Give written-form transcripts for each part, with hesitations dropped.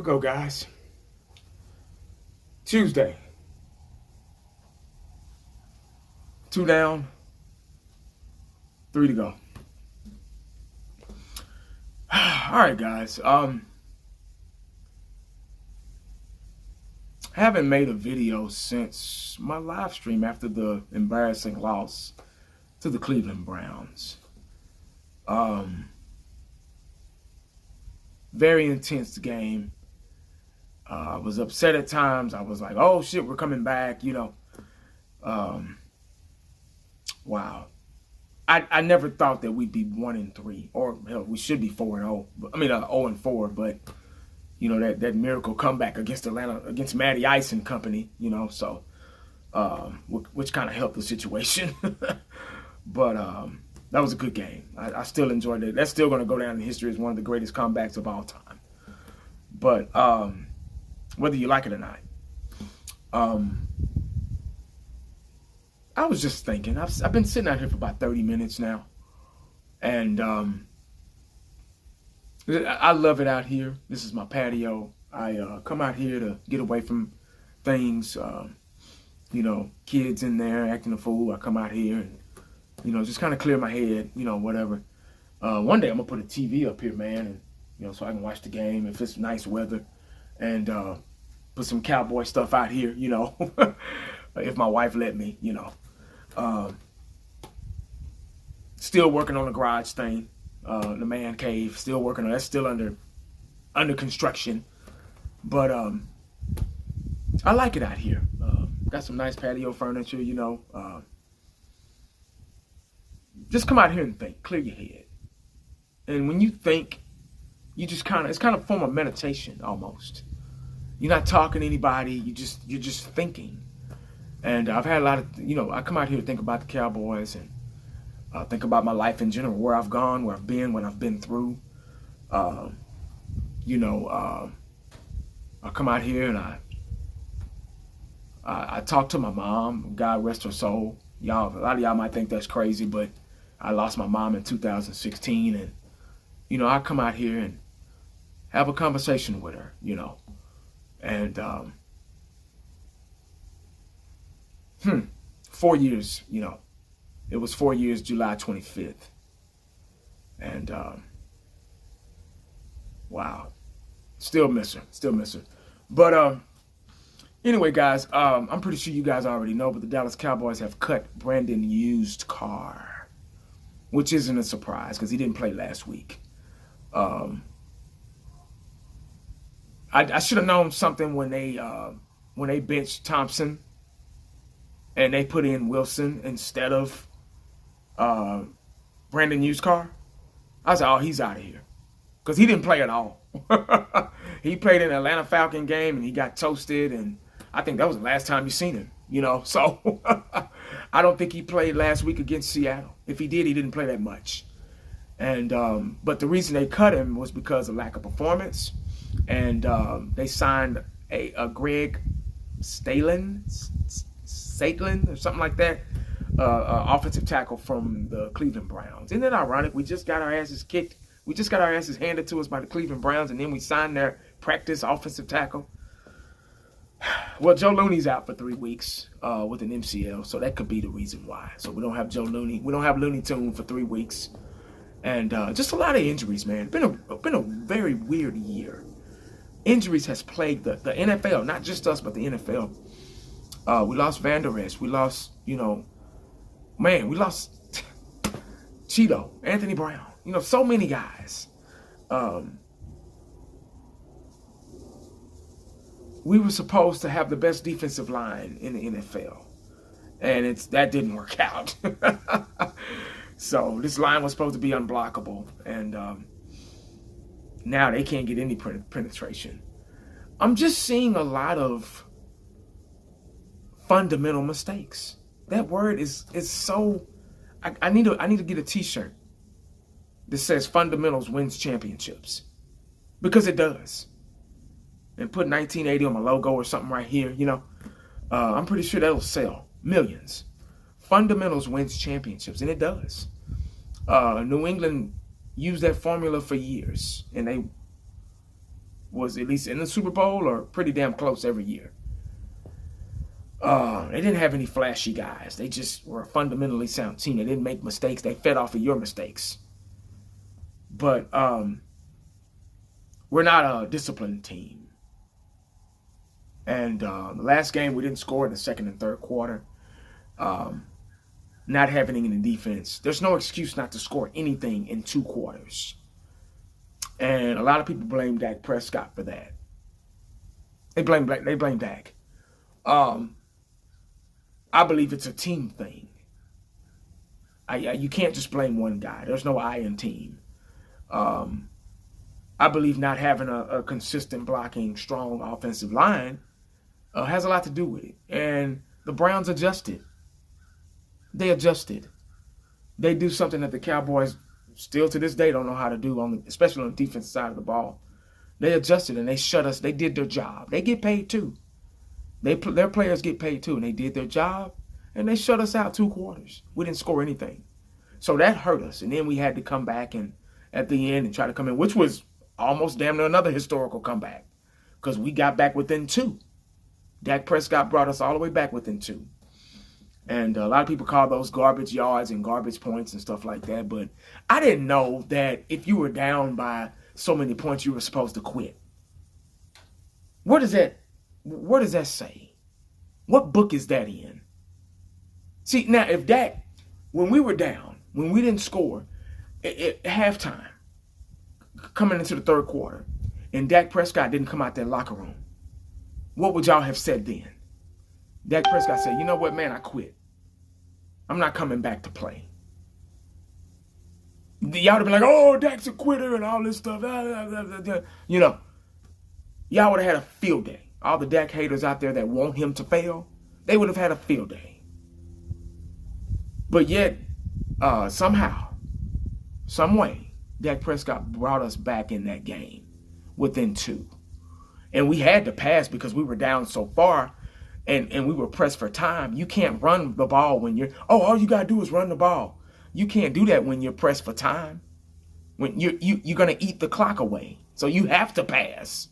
go, guys. Tuesday. 2 down, 3 to go. All right, guys. Haven't made a video since my live stream after the embarrassing loss to the Cleveland Browns. Very intense game. I was upset at times. I was like, oh shit, we're coming back, wow. I never thought that we'd be 1-3, or hell, we should be 4-0. I mean, 0-4, but that miracle comeback against Atlanta, against Matty Ice and company, so which kind of helped the situation. But that was a good game. I still enjoyed it. That's still going to go down in history as one of the greatest comebacks of all time. But whether you like it or not, I was just thinking. I've been sitting out here for about 30 minutes now, and I love it out here. This is my patio. I come out here to get away from things. Kids in there acting a fool. I come out here and just kind of clear my head. Whatever. One day I'm gonna put a TV up here, man, and so I can watch the game if it's nice weather, and put some cowboy stuff out here. If my wife let me. Still working on the garage thing, the man cave. Still working on that's still under construction, but I like it out here. Got some nice patio furniture. Just come out here and think, clear your head, and when you think, you just it's kind of a form of meditation almost. You're not talking to anybody. You're just thinking. And I've had a lot of, I come out here to think about the Cowboys and think about my life in general, where I've gone, where I've been, what I've been through. I come out here and I talk to my mom. God rest her soul. A lot of y'all might think that's crazy, but I lost my mom in 2016, and I come out here and have a conversation with her, and 4 years, it was 4 years, July 25th. And, wow, still miss her. But, anyway, guys, I'm pretty sure you guys already know, but the Dallas Cowboys have cut Brandon Used Carr, which isn't a surprise because he didn't play last week. I should have known something when they benched Thompson and they put in Wilson instead of Brandon Used Carr. I was like, oh, he's out of here. Because he didn't play at all. He played in an Atlanta Falcon game and he got toasted, and I think that was the last time you seen him, So I don't think he played last week against Seattle. If he did, he didn't play that much. And but the reason they cut him was because of lack of performance. And they signed a Greg Stalin or something like that, offensive tackle from the Cleveland Browns. Isn't it ironic? We just got our asses kicked. We just got our asses handed to us by the Cleveland Browns, and then we signed their practice offensive tackle. Well, Joe Looney's out for 3 weeks with an MCL, so that could be the reason why. So we don't have Joe Looney. We don't have Looney Tune for 3 weeks, and just a lot of injuries, man. Been a very weird year. Injuries has plagued the NFL, not just us, but the NFL. We lost Van Der Esch. We lost, we lost Cheeto, Anthony Brown. So many guys. We were supposed to have the best defensive line in the NFL, and that didn't work out. So this line was supposed to be unblockable, and now they can't get any penetration. I'm just seeing a lot of fundamental mistakes. That word is so. I need to get a T-shirt that says "Fundamentals wins championships," because it does. And put 1980 on my logo or something right here. I'm pretty sure that'll sell millions. Fundamentals wins championships, and it does. New England used that formula for years, and they was at least in the Super Bowl or pretty damn close every year. They didn't have any flashy guys. They just were a fundamentally sound team. They didn't make mistakes. They fed off of your mistakes. But we're not a disciplined team. And the last game, we didn't score in the second and third quarter. Not having any defense. There's no excuse not to score anything in 2 quarters. And a lot of people blame Dak Prescott for that. They blame Dak. I believe it's a team thing. You can't just blame one guy. There's no I in team. I believe not having a consistent blocking, strong offensive line has a lot to do with it. And the Browns adjusted. They adjusted. They do something that the Cowboys still to this day don't know how to do, especially on the defensive side of the ball. They adjusted and they shut us. They did their job. They get paid too. Their players get paid too, and they did their job, and they shut us out 2 quarters. We didn't score anything. So that hurt us, and then we had to come back and at the end and try to come in, which was almost damn near another historical comeback because we got back within 2. Dak Prescott brought us all the way back within 2. And a lot of people call those garbage yards and garbage points and stuff like that, but I didn't know that if you were down by so many points, you were supposed to quit. Where does that say? What book is that in? See, now, if Dak, when we were down, when we didn't score at halftime, coming into the third quarter, and Dak Prescott didn't come out that locker room, what would y'all have said then? Dak Prescott said, you know what, man, I quit. I'm not coming back to play. Y'all would have been like, oh, Dak's a quitter and all this stuff. You know, y'all would have had a field day. All the Dak haters out there that want him to fail, they would have had a field day. But yet, somehow, some way, Dak Prescott brought us back in that game within 2. And we had to pass because we were down so far and we were pressed for time. You can't run the ball when all you got to do is run the ball. You can't do that when you're pressed for time. When you're going to eat the clock away. So you have to pass.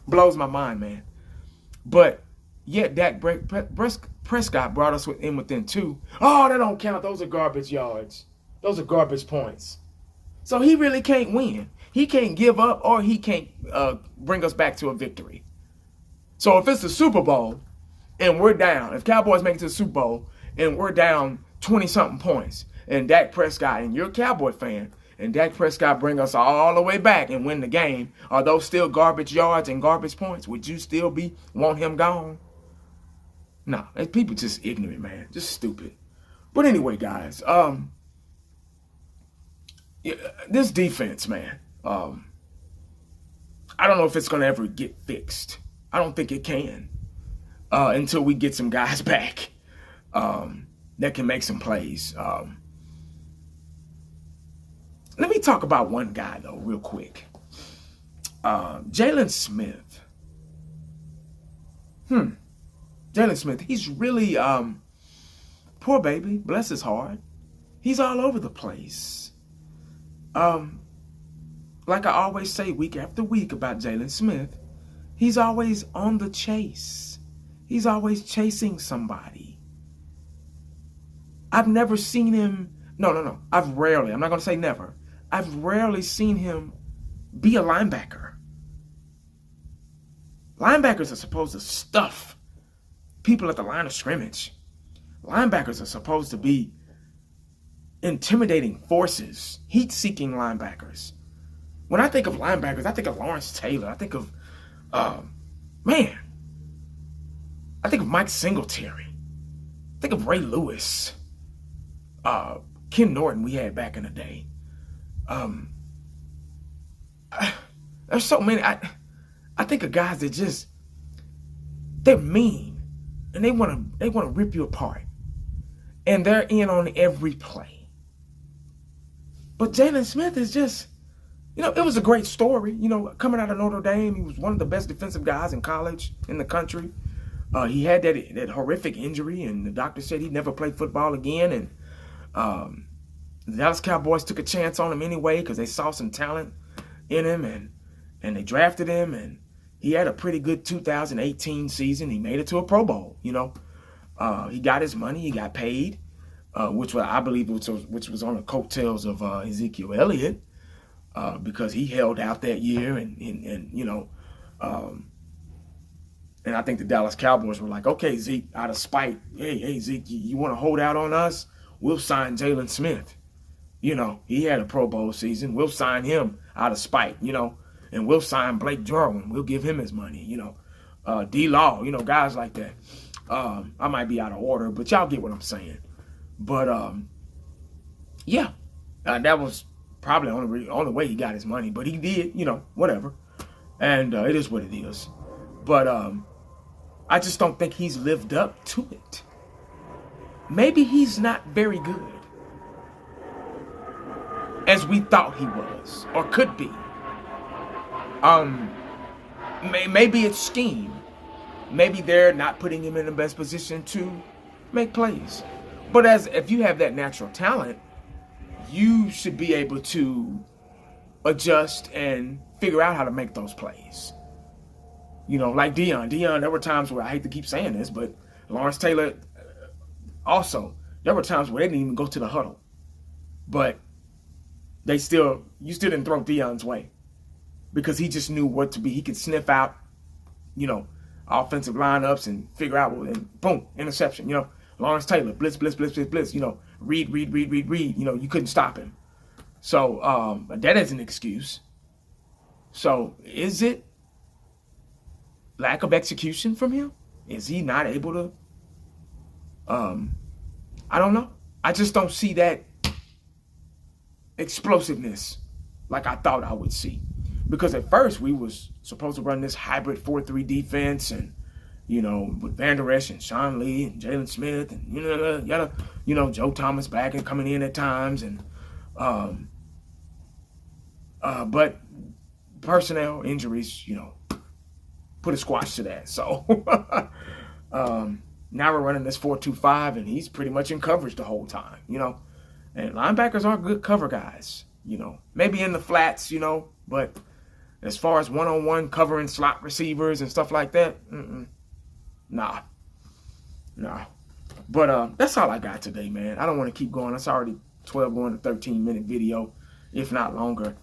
Blows my mind, man. But yet Dak Prescott brought us in within 2. Oh, that don't count. Those are garbage yards. Those are garbage points. So he really can't win. He can't give up or he can't bring us back to a victory. So if it's the Super Bowl and we're down, if Cowboys make it to the Super Bowl and we're down 20-something points and Dak Prescott, and you're a Cowboy fan, and Dak Prescott bring us all the way back and win the game, are those still garbage yards and garbage points? Would you still want him gone? No, people just ignorant, man. Just stupid. But anyway, guys, this defense, man, I don't know if it's going to ever get fixed. I don't think it can until we get some guys back that can make some plays. Let me talk about one guy, though, real quick. Jalen Smith. Jalen Smith, he's really, poor baby, bless his heart. He's all over the place. Like I always say week after week about Jalen Smith, he's always on the chase. He's always chasing somebody. I've never seen him, no. I'm not going to say never. I've rarely seen him be a linebacker. Linebackers are supposed to stuff people at the line of scrimmage. Linebackers are supposed to be intimidating forces, heat-seeking linebackers. When I think of linebackers, I think of Lawrence Taylor. I think of, I think of Mike Singletary. I think of Ray Lewis. Ken Norton we had back in the day. There's so many. I think of guys that they're mean and they want to rip you apart, and they're in on every play. But Jalen Smith is just, it was a great story. Coming out of Notre Dame, he was one of the best defensive guys in college in the country. He had that horrific injury, and the doctor said he'd never play football again. And the Dallas Cowboys took a chance on him anyway because they saw some talent in him, and they drafted him, and he had a pretty good 2018 season. He made it to a Pro Bowl, you know. He got his money. He got paid, which I believe which was on the coattails of Ezekiel Elliott, because he held out that year, and you know, and I think the Dallas Cowboys were like, okay, Zeke, out of spite, hey Zeke, you want to hold out on us? We'll sign Jalen Smith. You know, he had a Pro Bowl season. We'll sign him out of spite, you know, and we'll sign Blake Jarwin. We'll give him his money, you know. D-Law, you know, guys like that. I might be out of order, but y'all get what I'm saying. But, yeah, that was probably the only way he got his money. But he did, you know, whatever. And it is what it is. But I just don't think he's lived up to it. Maybe he's not very good as we thought he was or could be. Maybe it's scheme. Maybe they're not putting him in the best position to make plays. But if you have that natural talent, you should be able to adjust and figure out how to make those plays. You know, like Deion, there were times where, I hate to keep saying this, but Lawrence Taylor also, there were times where they didn't even go to the huddle. But you still didn't throw Deion's way, because he just knew what to be. He could sniff out, you know, offensive lineups and figure out, and boom, interception. You know, Lawrence Taylor, blitz, you know, read. You know, you couldn't stop him. So that is an excuse. So is it lack of execution from him? Is he not able to? I don't know. I just don't see that explosiveness like I thought I would see. Because at first we was supposed to run this hybrid 4-3 defense, and, you know, with Van Der Esch and Sean Lee and Jalen Smith and, you know, Joe Thomas back and coming in at times, and but personnel injuries, you know, put a squash to that. So now we're running this 4-2-5, and he's pretty much in coverage the whole time, you know. And linebackers are good cover guys, you know. Maybe in the flats, you know, but as far as one-on-one covering slot receivers and stuff like that, nah. But that's all I got today, man. I don't want to keep going. That's already 12 going to 13-minute video, if not longer.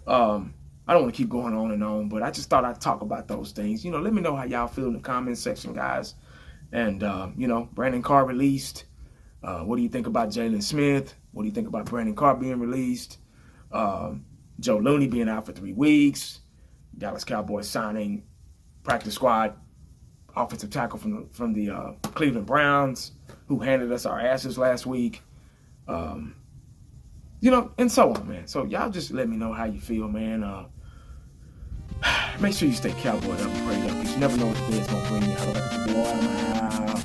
I don't want to keep going on and on, but I just thought I'd talk about those things. You know, let me know how y'all feel in the comment section, guys. And, you know, Brandon Carr released. What do you think about Jalen Smith? What do you think about Brandon Carr being released? Joe Looney being out for 3 weeks. Dallas Cowboys signing practice squad offensive tackle from the Cleveland Browns, who handed us our asses last week. You know, and so on, man. So y'all just let me know how you feel, man. Make sure you stay cowboyed up and prayed up, because you never know what the day is going to bring you. Have a good day.